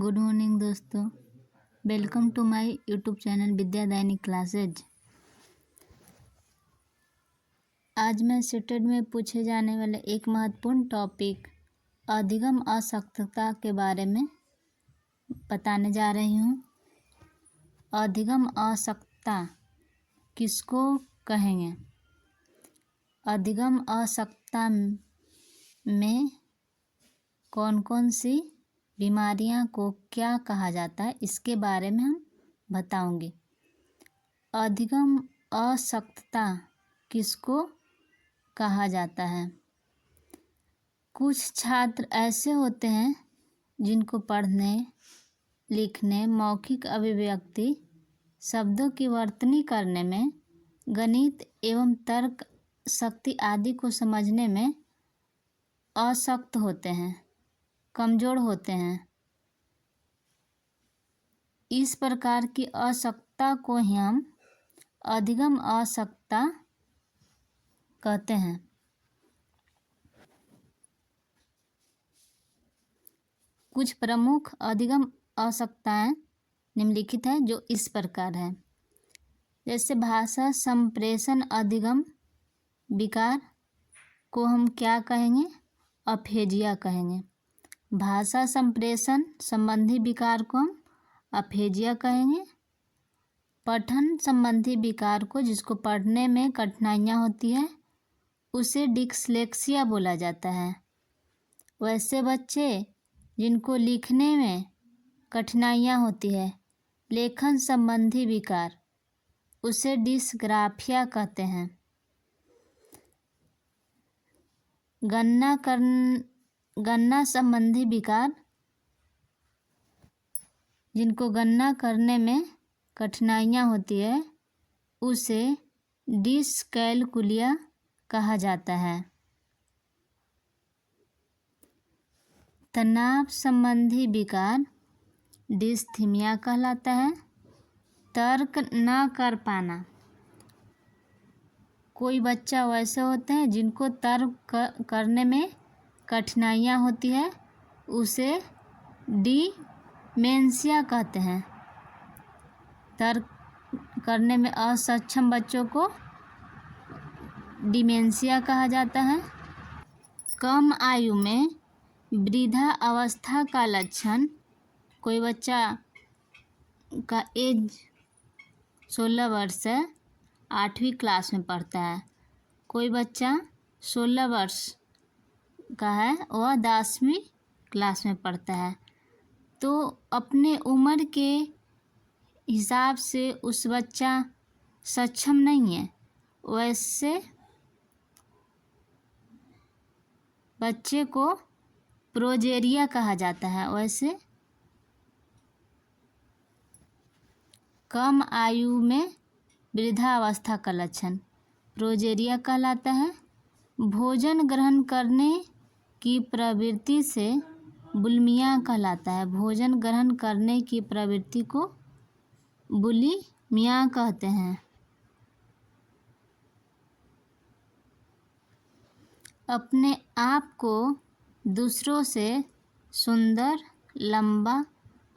Good morning दोस्तों, welcome to my YouTube channel Vidya Dainik classes. आज मैं सीटेट में पूछे जाने वाले एक महत्वपूर्ण टॉपिक अधिगम अशक्तता के बारे में बताने जा रही हूँ। अधिगम अशक्तता किसको कहेंगे? अधिगम अशक्तता में कौन कौन सी बीमारियां को क्या कहा जाता है, इसके बारे में हम बताऊंगी। अधिगम अशक्तता किसको कहा जाता है? कुछ छात्र ऐसे होते हैं जिनको पढ़ने, लिखने, मौखिक अभिव्यक्ति, शब्दों की वर्तनी करने में, गणित एवं तर्क शक्ति आदि को समझने में अशक्त होते हैं, कमज़ोर होते हैं। इस प्रकार की अशक्तता को ही हम अधिगम अशक्तता कहते हैं। कुछ प्रमुख अधिगम अशक्तताएं निम्नलिखित है, जो इस प्रकार है। जैसे भाषा संप्रेषण अधिगम विकार को हम क्या कहेंगे? अफेजिया कहेंगे। भाषा संप्रेषण संबंधी विकार को हम अफेजिया कहेंगे। पठन संबंधी विकार को, जिसको पढ़ने में कठिनाइयाँ होती है, उसे डिस्लेक्सिया बोला जाता है। वैसे बच्चे जिनको लिखने में कठिनाइयाँ होती है, लेखन संबंधी विकार, उसे डिस्ग्राफिया कहते हैं। गणना संबंधी विकार, जिनको गणना करने में कठिनाइयाँ होती है, उसे डिसकैलकुलिया कहा जाता है। तनाव संबंधी विकार डिस्थीमिया कहलाता है। तर्क न कर पाना, कोई बच्चा वैसे होते हैं जिनको तर्क करने में कठिनाइयाँ होती है, उसे डिमेंशिया कहते हैं। तर्क करने में असक्षम बच्चों को डिमेंशिया कहा जाता है। कम आयु में वृद्धा अवस्था का लक्षण, कोई बच्चा का एज 16 वर्ष है, 8वीं क्लास में पढ़ता है। कोई बच्चा 16 वर्ष का है, वह 10वीं क्लास में पढ़ता है। तो अपने उम्र के हिसाब से उस बच्चा सक्षम नहीं है, वैसे बच्चे को प्रोजेरिया कहा जाता है। वैसे कम आयु में वृद्धावस्था का लक्षण प्रोजेरिया कहलाता है। भोजन ग्रहण करने की प्रवृत्ति से बुलिमिया कहलाता है। भोजन ग्रहण करने की प्रवृत्ति को बुलिमिया कहते हैं। अपने आप को दूसरों से सुंदर, लंबा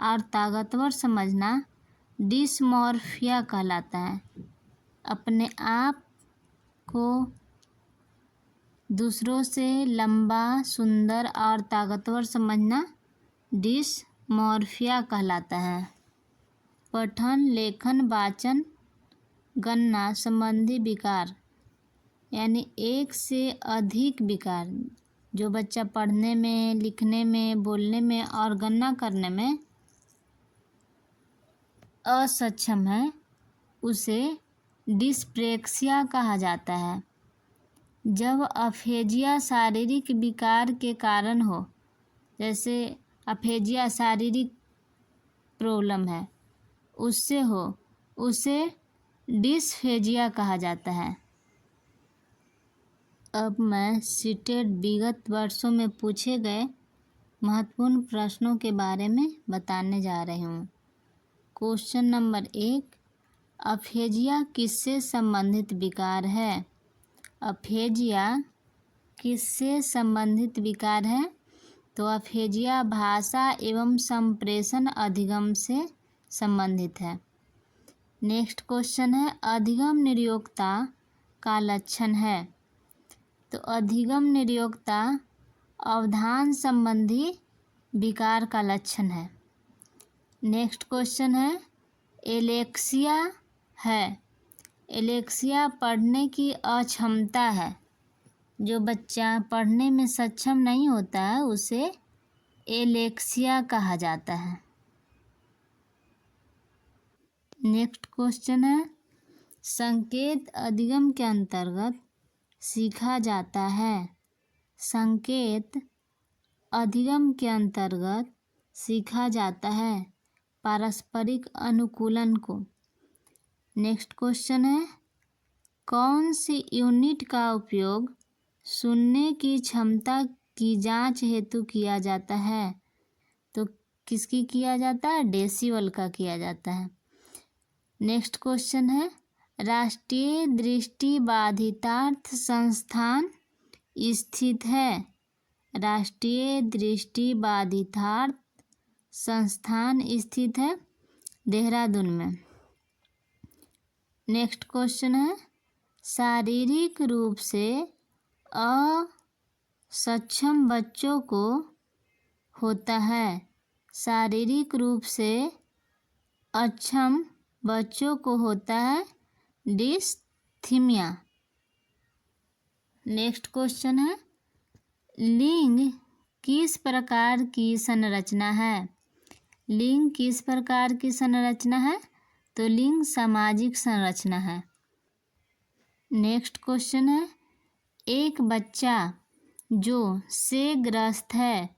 और ताकतवर समझना डिसमॉर्फिया कहलाता है। अपने आप को दूसरों से लंबा, सुंदर और ताकतवर समझना डिसमॉर्फिया कहलाता है। पठन, लेखन, वाचन, गणना संबंधी विकार, यानी एक से अधिक विकार, जो बच्चा पढ़ने में, लिखने में, बोलने में और गणना करने में असक्षम है, उसे डिस्प्रेक्सिया कहा जाता है। जब अफेजिया शारीरिक विकार के कारण हो, जैसे अफेजिया शारीरिक प्रॉब्लम है, उससे हो, उसे डिस्फेजिया कहा जाता है। अब मैं सीटेट विगत वर्षों में पूछे गए महत्वपूर्ण प्रश्नों के बारे में बताने जा रही हूँ। क्वेश्चन नंबर 1, अफेजिया किससे संबंधित विकार है? अफेजिया किससे संबंधित विकार है? तो अफेजिया भाषा एवं संप्रेषण अधिगम से संबंधित है। नेक्स्ट क्वेश्चन है अधिगम निर्योक्ता का लक्षण है। तो अधिगम निर्योक्ता अवधान संबंधी विकार का लक्षण है। नेक्स्ट क्वेश्चन है एलेक्सिया है। एलेक्सिया पढ़ने की अक्षमता है। जो बच्चा पढ़ने में सक्षम नहीं होता है उसे एलेक्सिया कहा जाता है। नेक्स्ट क्वेश्चन है संकेत अधिगम के अंतर्गत सीखा जाता है। संकेत अधिगम के अंतर्गत सीखा जाता है पारस्परिक अनुकूलन को। नेक्स्ट क्वेश्चन है कौन सी यूनिट का उपयोग सुनने की क्षमता की जांच हेतु किया जाता है। तो किसकी किया जाता है? डेसिबल का किया जाता है। नेक्स्ट क्वेश्चन है राष्ट्रीय दृष्टिबाधितार्थ संस्थान स्थित है। राष्ट्रीय दृष्टिबाधितार्थ संस्थान स्थित है देहरादून में। नेक्स्ट क्वेश्चन है शारीरिक रूप से असक्षम बच्चों को होता है। शारीरिक रूप से अक्षम बच्चों को होता है डिस्थीमिया। नेक्स्ट क्वेश्चन है लिंग किस प्रकार की संरचना है। लिंग किस प्रकार की संरचना है? तो लिंग सामाजिक संरचना है। नेक्स्ट क्वेश्चन है एक बच्चा जो से ग्रस्त है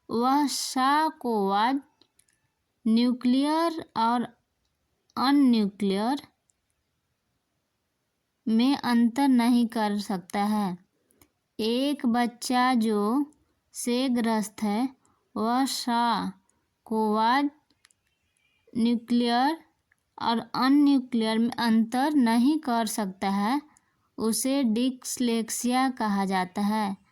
वह साकोवाद न्यूक्लियर और अनन्यूक्लियर में अंतर नहीं कर सकता है। एक बच्चा जो से ग्रस्त है वह साकोवाद न्यूक्लियर और अनन्यूक्लियर में अंतर नहीं कर सकता है उसे डिस्लेक्सिया कहा जाता है।